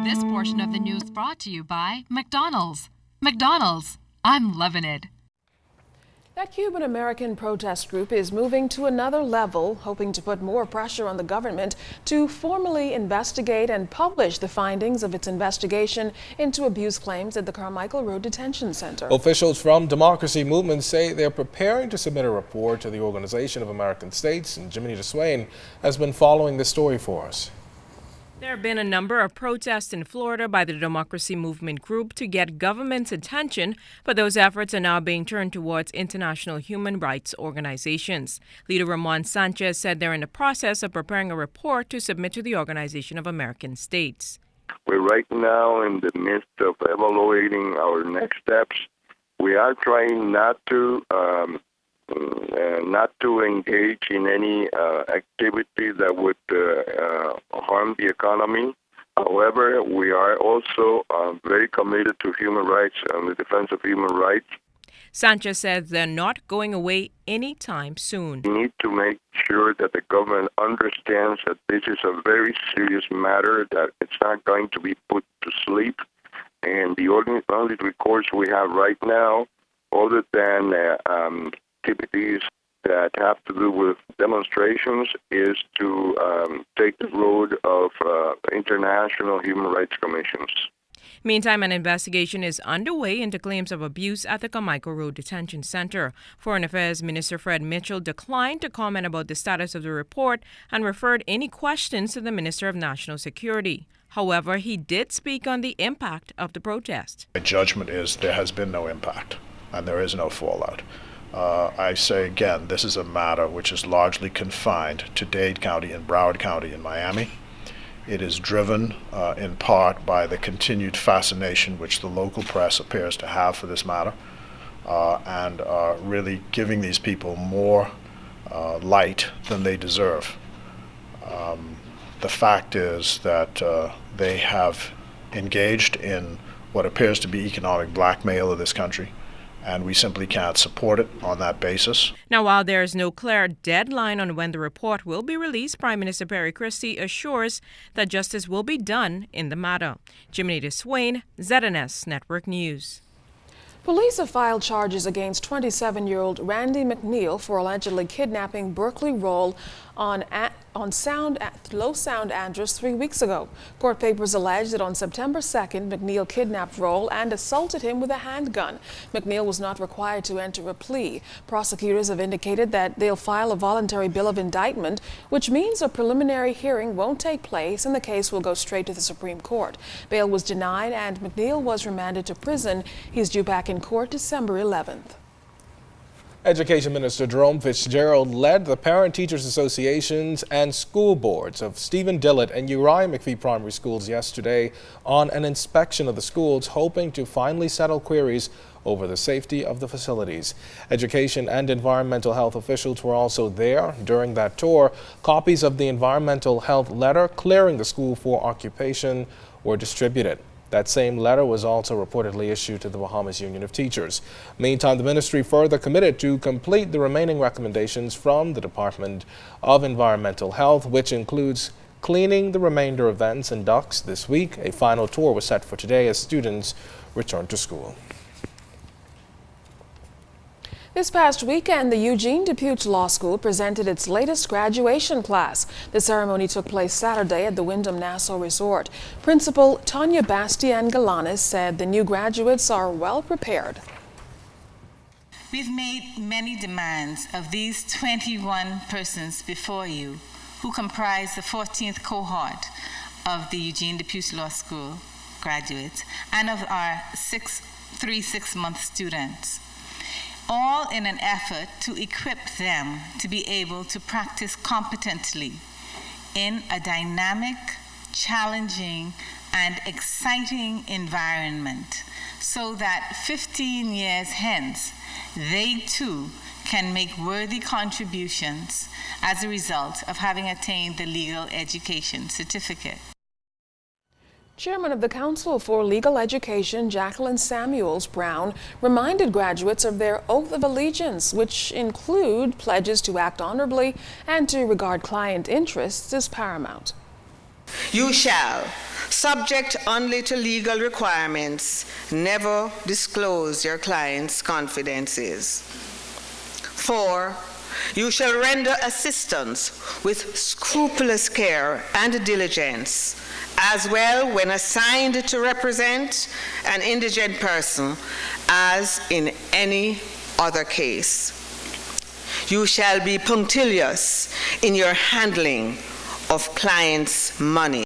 This portion of the news brought to you by McDonald's. McDonald's, I'm loving it. That Cuban-American protest group is moving to another level, hoping to put more pressure on the government to formally investigate and publish the findings of its investigation into abuse claims at the Carmichael Road Detention Center. Officials from Democracy Movement say they're preparing to submit a report to the Organization of American States, and Jimmy Swain has been following this story for us. There have been a number of protests in Florida by the Democracy Movement group to get government's attention, but those efforts are now being turned towards international human rights organizations. Leader Ramon Sanchez said they're in the process of preparing a report to submit to the Organization of American States. We're right now in the midst of evaluating our next steps. We are trying not to engage in any activity that would harm the economy. However, we are also very committed to human rights and the defense of human rights. Sanchez says they're not going away anytime soon. We need to make sure that the government understands that this is a very serious matter, that it's not going to be put to sleep. And the only recourse we have right now, other than activities that have to do with demonstrations, is to take the road of international human rights commissions. Meantime, an investigation is underway into claims of abuse at the Carmichael Road Detention Center. Foreign Affairs Minister Fred Mitchell declined to comment about the status of the report and referred any questions to the Minister of National Security. However, he did speak on the impact of the protest. My judgment is there has been no impact and there is no fallout. I say again, this is a matter which is largely confined to Dade County and Broward County in Miami. It is driven in part by the continued fascination which the local press appears to have for this matter, and really giving these people more light than they deserve. The fact is that they have engaged in what appears to be economic blackmail of this country, and we simply can't support it on that basis. Now, while there is no clear deadline on when the report will be released, Prime Minister Perry Christie assures that justice will be done in the matter. Jimmy Swain, ZNS Network News. Police have filed charges against 27-year-old Randy McNeil for allegedly kidnapping Berkeley Roll on Low Sound Andress 3 weeks ago. Court papers allege that on September 2nd, McNeil kidnapped Roll and assaulted him with a handgun. McNeil was not required to enter a plea. Prosecutors have indicated that they'll file a voluntary bill of indictment, which means a preliminary hearing won't take place and the case will go straight to the Supreme Court. Bail was denied and McNeil was remanded to prison. He's due back in court December 11th. Education Minister Jerome Fitzgerald led the Parent Teachers Associations and school boards of Stephen Dillett and Uriah McPhee Primary Schools yesterday on an inspection of the schools, hoping to finally settle queries over the safety of the facilities. Education and environmental health officials were also there during that tour. Copies of the environmental health letter clearing the school for occupation were distributed. That same letter was also reportedly issued to the Bahamas Union of Teachers. Meantime, the ministry further committed to complete the remaining recommendations from the Department of Environmental Health, which includes cleaning the remainder of vents and ducts this week. A final tour was set for today as students return to school. This past weekend, the Eugene DePuy Law School presented its latest graduation class. The ceremony took place Saturday at the Wyndham Nassau Resort. Principal Tanya Bastian Galanis said the new graduates are well prepared. We've made many demands of these 21 persons before you who comprise the 14th cohort of the Eugene DePuy Law School graduates and of our 3 6-month students, all in an effort to equip them to be able to practice competently in a dynamic, challenging, and exciting environment so that 15 years hence, they too can make worthy contributions as a result of having attained the legal education certificate. Chairman of the Council for Legal Education, Jacqueline Samuels Brown, reminded graduates of their oath of allegiance, which include pledges to act honorably and to regard client interests as paramount. You shall, subject only to legal requirements, never disclose your client's confidences. 4, you shall render assistance with scrupulous care and diligence, as well when assigned to represent an indigent person as in any other case. You shall be punctilious in your handling of clients' money.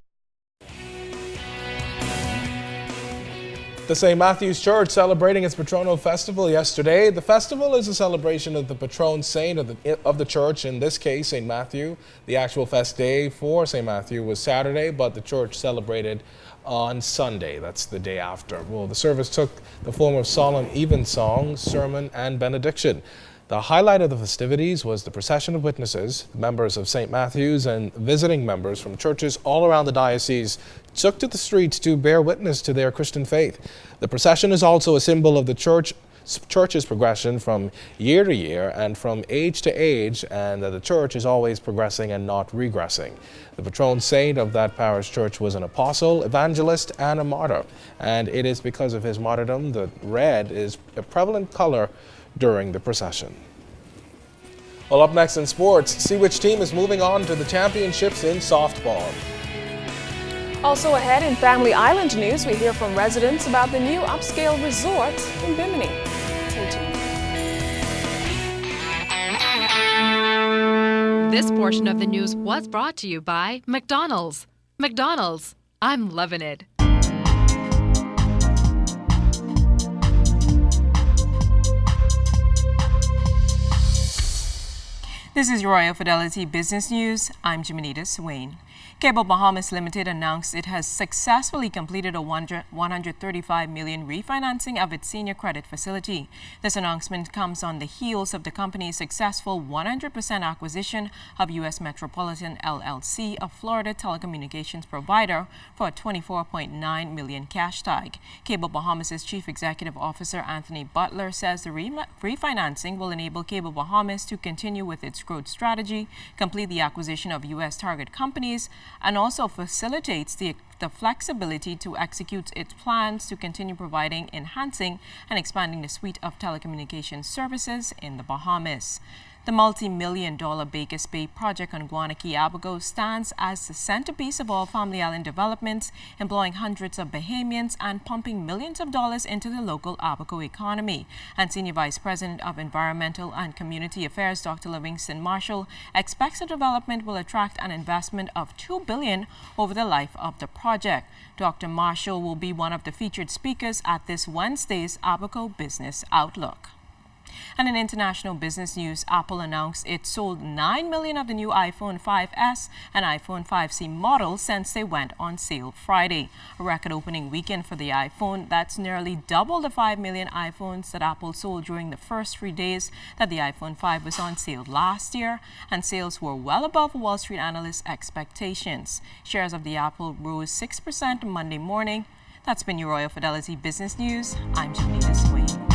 The St. Matthew's Church celebrating its Patronal Festival yesterday. The festival is a celebration of the patron saint of the church, in this case, St. Matthew. The actual fest day for St. Matthew was Saturday, but the church celebrated on Sunday. That's the day after. Well, the service took the form of solemn evensong, sermon, and benediction. The highlight of the festivities was the procession of witnesses. Members of St. Matthew's and visiting members from churches all around the diocese took to the streets to bear witness to their Christian faith. The procession is also a symbol of the church's progression from year to year and from age to age, and that the church is always progressing and not regressing. The patron saint of that parish church was an apostle, evangelist, and a martyr, and it is because of his martyrdom that red is a prevalent color during the procession. Well, up next in sports, see which team is moving on to the championships in softball. Also ahead in Family Island news, we hear from residents about the new upscale resort in Bimini. Stay tuned. This portion of the news was brought to you by McDonald's. McDonald's, I'm loving it. This is Royal Fidelity Business News. I'm Jimenita Swain. Cable Bahamas Limited announced it has successfully completed a $135 million refinancing of its senior credit facility. This announcement comes on the heels of the company's successful 100% acquisition of U.S. Metropolitan LLC, a Florida telecommunications provider, for a $24.9 million cash tag. Cable Bahamas' Chief Executive Officer Anthony Butler says the refinancing will enable Cable Bahamas to continue with its growth strategy, complete the acquisition of U.S. target companies, and also facilitates the flexibility to execute its plans to continue providing, enhancing, and expanding the suite of telecommunications services in the Bahamas. The multi-million-dollar Bakers Bay project on Guanaqui Abaco stands as the centerpiece of all Family Island developments, employing hundreds of Bahamians and pumping millions of dollars into the local Abaco economy. And Senior Vice President of Environmental and Community Affairs, Dr. Livingston Marshall, expects the development will attract an investment of $2 billion over the life of the project. Dr. Marshall will be one of the featured speakers at this Wednesday's Abaco Business Outlook. And in international business news, Apple announced it sold 9 million of the new iPhone 5S and iPhone 5C models since they went on sale Friday. A record-opening weekend for the iPhone that's nearly double the 5 million iPhones that Apple sold during the first 3 days that the iPhone 5 was on sale last year, and sales were well above Wall Street analysts' expectations. Shares of the Apple rose 6% Monday morning. That's been your Royal Fidelity Business News. I'm Janita Swain.